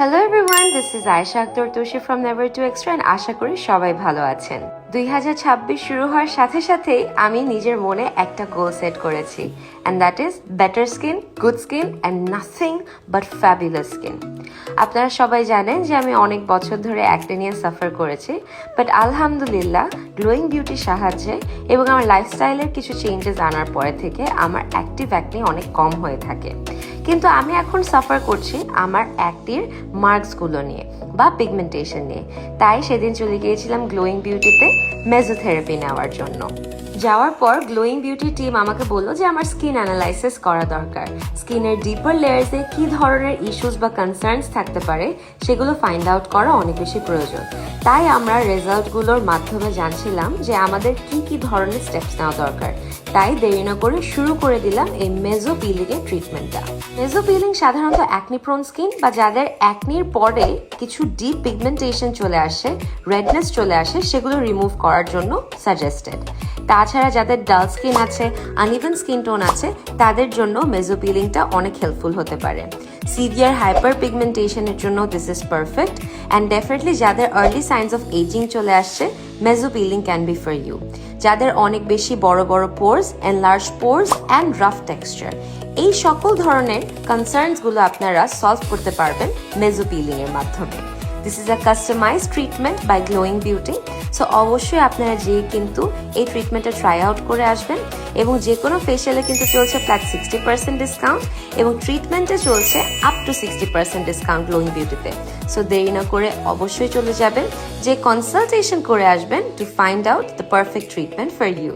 Hello everyone, this is Ayesha Akter Tushi from never to extra and আশা করি সবাই ভালো আছেন। 2026 শুরু হওয়ার সাথে সাথেই আমি নিজের মনে একটা গোল সেট করেছি, and that is better skin, good skin and nothing but fabulous skin. আপনারা সবাই জানেন যে আমি অনেক বছর ধরে অ্যাকনে নিয়ে সাফার করেছি, বাট আলহামদুলিল্লাহ গ্লোয়িং বিউটির সাহায্যে এবং আমার লাইফস্টাইলের কিছু চেঞ্জেস আনার পরে থেকে আমার অ্যাক্টিভ অ্যাকনে অনেক কম হয়ে থাকে। কিন্তু আমি এখন সাফার করছি আমার অ্যাকনির মার্কসগুলো নিয়ে বা পিগমেন্টেশন নিয়ে। তাই সেদিন চলে গিয়েছিলাম গ্লোয়িং বিউটিতে মেজোথেরাপি নেওয়ার জন্য। যাওয়ার পর গ্লোয়িং বিউটি টিম আমাকে বললো যে আমার স্কিন অ্যানালাইসিস করা দরকার, স্কিনের ডিপার লেয়ার্সে কী ধরনের ইস্যুস বা কনসার্নস থাকতে পারে সেগুলো ফাইন্ড আউট করা অনেক বেশি প্রয়োজন। তাই আমরা রেজাল্টগুলোর মাধ্যমে জানছিলাম যে আমাদের কি ধরনের স্টেপস নেওয়া দরকার। তাই দেরি না করে শুরু করে দিলাম এই মেজো পিলিং এর ট্রিটমেন্টটা। মেজো পিলিং সাধারণত অ্যাকনি প্রোন স্কিন বা যাদের অ্যাকনির পরে কিছু ডিপ পিগমেন্টেশন চলে আসে, রেডনেস চলে আসে, সেগুলো রিমুভ করার জন্য সাজেস্টেড। তাছাড়া যাদের ডাল স্কিন আছে, আনইভেন স্কিন টোন আছে, তাদের জন্য মেজো পিলিংটা অনেক হেল্পফুল হতে পারে। সিভিয়ার হাইপার পিগমেন্টেশনের জন্য this is perfect, and definitely যাদের আর্লি সাইন্স অফ এজিং চলে আসছে, meso peeling can be for you. যাদের অনেক বেশি বড় বড় pores, enlarge pores and rough texture, এই সকল ধরনের কনসার্নসগুলো আপনারা সলভ করতে পারবেন মেজো পিলিং এর মাধ্যমে। This is a customise treatment by glowing beauty. So অবশ্যই আপনারা যেয়ে কিন্তু এই ট্রিটমেন্টটা ট্রাই আউট করে আসবেন। এবং যে কোনো ফেশিয়ালে কিন্তু চলছে ফ্ল্যাট 60% ডিসকাউন্ট এবং ট্রিটমেন্টে চলছে আপ টু 60% ডিসকাউন্ট গ্লোয়িং বিউটিতে। সো দেরি না করে অবশ্যই চলে যাবেন, যে কনসালটেশন করে আসবেন to find out the perfect treatment for you.